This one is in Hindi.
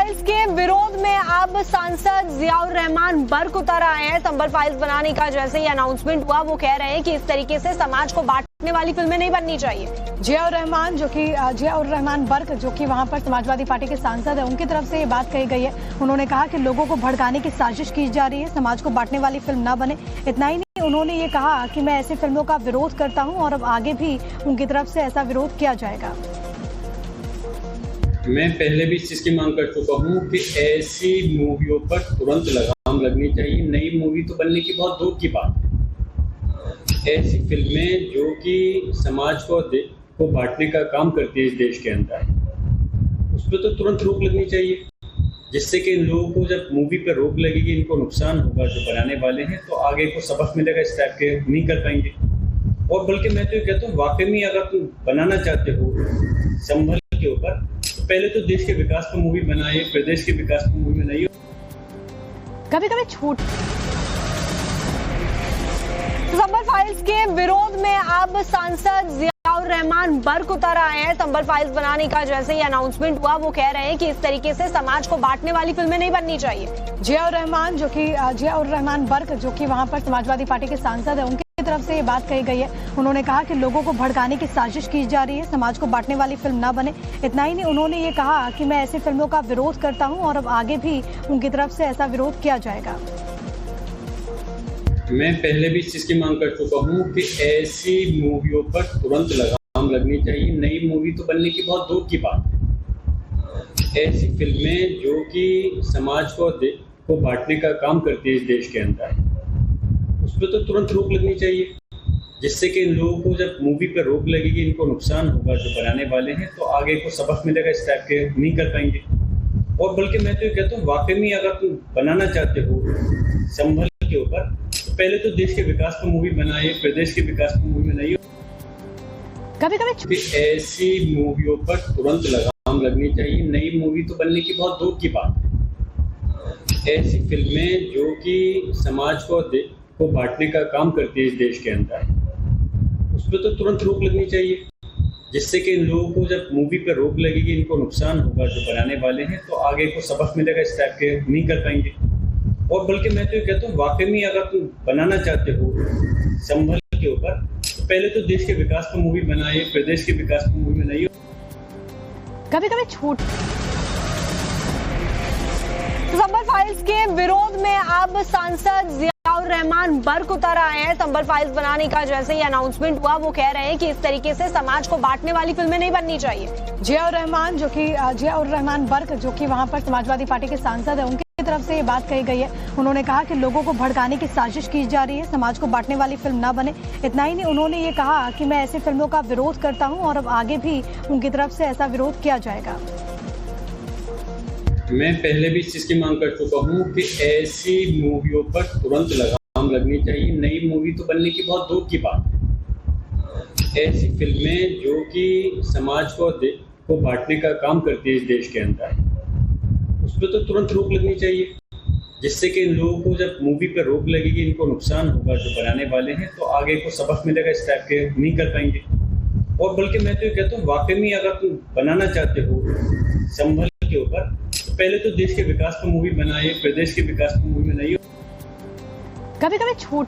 फाइल्स के विरोध में अब सांसद जियाउर रहमान बर्क उतर आए हैं। संभल फाइल्स बनाने का जैसे ही अनाउंसमेंट हुआ, वो कह रहे हैं कि इस तरीके से समाज को बांटने वाली फिल्में नहीं बननी चाहिए। जियाउर रहमान बर्क जो कि वहां पर समाजवादी पार्टी के सांसद है, उनकी तरफ से ये बात कही गई है। उन्होंने कहा कि लोगों को भड़काने की साजिश की जा रही है, समाज को बांटने वाली फिल्म न बने। इतना ही नहीं, उन्होंने ये कहा कि मैं ऐसी फिल्मों का विरोध करता हूँ और अब आगे भी उनकी तरफ से ऐसा विरोध किया जाएगा। मैं पहले भी इस चीज़ की मांग कर चुका हूँ कि ऐसी मूवियों पर तुरंत लगाम लगनी चाहिए। नई मूवी तो बनने की बहुत दूर की बात है। ऐसी फिल्में जो कि समाज को बांटने का काम करती है इस देश के अंदर, उस पर तो तुरंत रोक लगनी चाहिए, जिससे कि इन लोगों को जब मूवी पर रोक लगेगी, इनको नुकसान होगा जो बनाने वाले हैं, तो आगे को सबक मिलेगा, इस टाइप के नहीं कर पाएंगे। और बल्कि मैं तो ये कहता हूँ, वाकई में अगर तुम बनाना चाहते हो संभल के ऊपर, पहले तो देश के विकास पर मूवी बनाइए, प्रदेश के विकास पर मूवी बनाइए। कभी कभी छूट संभल फाइल्स के विरोध में अब सांसद जियाउर रहमान बर्क उतर आए हैं। संभल फाइल्स बनाने का जैसे ही अनाउंसमेंट हुआ, वो कह रहे हैं कि इस तरीके से समाज को बांटने वाली फिल्में नहीं बननी चाहिए। जियाउर रहमान बर्क जो कि वहां पर समाजवादी पार्टी के सांसद है, उनकी तरफ से ये बात कही गई है। उन्होंने कहा कि लोगों को भड़काने की साजिश की जा रही है, समाज को बांटने वाली फिल्म न बने। इतना ही नहीं, उन्होंने ये कहा कि मैं ऐसी फिल्मों का विरोध करता हूं और अब आगे भी उनकी तरफ से ऐसा विरोध किया जाएगा। मैं पहले भी इस चीज़ की मांग कर चुका हूँ कि ऐसी मूवियों पर तुरंत लगाम लगनी चाहिए। नई मूवी तो बनने की बहुत दूर की बात है। ऐसी फिल्में जो कि समाज को बांटने का काम करती है इस देश के अंदर, उस पर तो तुरंत रोक लगनी चाहिए, जिससे कि इन लोगों को जब मूवी पर रोक लगेगी, इनको नुकसान होगा जो बनाने वाले हैं, तो आगे को सबक मिलेगा, इस टाइप के नहीं कर पाएंगे। और बल्कि मैं तो ये कहता हूँ, वाकई में अगर तुम बनाना चाहते हो संभल के ऊपर, तो पहले तो देश के विकास पर मूवी बनाइए, प्रदेश के विकास पर मूवी बनाइए। कभी कभी ऐसी मूवियों पर तुरंत लगाम लगनी चाहिए। नई मूवी तो बनने की बहुत दूर की बात है। ऐसी फिल्में जो कि समाज को बांटने का काम करती है इस देश के अंदर, उस पर तो तुरंत रोक लगनी चाहिए, जिससे कि इन लोगों को जब मूवी पर रोक लगेगी, इनको नुकसान होगा जो बनाने वाले हैं, तो आगे को सबक मिलेगा, इस टाइप के नहीं कर पाएंगे। और बल्कि मैं तो ये कहता हूँ, वाकई में अगर तुम बनाना चाहते हो संभल के ऊपर, तो पहले तो देश के विकास पर मूवी बनाइए, प्रदेश के विकास पर मूवी बनाइए। कभी कभी छूट संभल फाइल्स के विरोध में अब सांसद जियाउर रहमान बर्क उतर आए हैं। संभल फाइल्स बनाने का जैसे ही अनाउंसमेंट हुआ, वो कह रहे हैं कि इस तरीके से समाज को बांटने वाली फिल्में नहीं बननी चाहिए। जियाउर रहमान बर्क जो कि वहां पर समाजवादी पार्टी के सांसद है, उनकी तरफ से ये बात कही गई है। उन्होंने कहा कि लोगों को भड़काने की साजिश की जा रही है, समाज को बांटने वाली फिल्म न बने। इतना ही नहीं, उन्होंने ये कहा कि मैं ऐसी फिल्मों का विरोध करता हूं और अब आगे भी उनकी तरफ से ऐसा विरोध किया जाएगा। मैं पहले भी इस चीज़ की मांग कर चुका हूँ कि ऐसी मूवियों पर तुरंत लगाम लगनी चाहिए। नई मूवी तो बनने की बहुत दूर की बात है। ऐसी फिल्में जो कि समाज को बांटने का काम करती है इस देश के अंदर, उस पर तो तुरंत रोक लगनी चाहिए, जिससे कि इन लोगों को जब मूवी पर रोक लगेगी, इनको नुकसान होगा जो बनाने वाले हैं, तो आगे को सबक मिलेगा, इस टाइप के नहीं कर पाएंगे। और बल्कि मैं तो ये कहता हूँ, वाकई में अगर तुम बनाना चाहते हो संभल के ऊपर, तो पहले तो देश के विकास पर मूवी बनाइए, प्रदेश के विकास पर मूवी बनाइए। कभी कभी छूट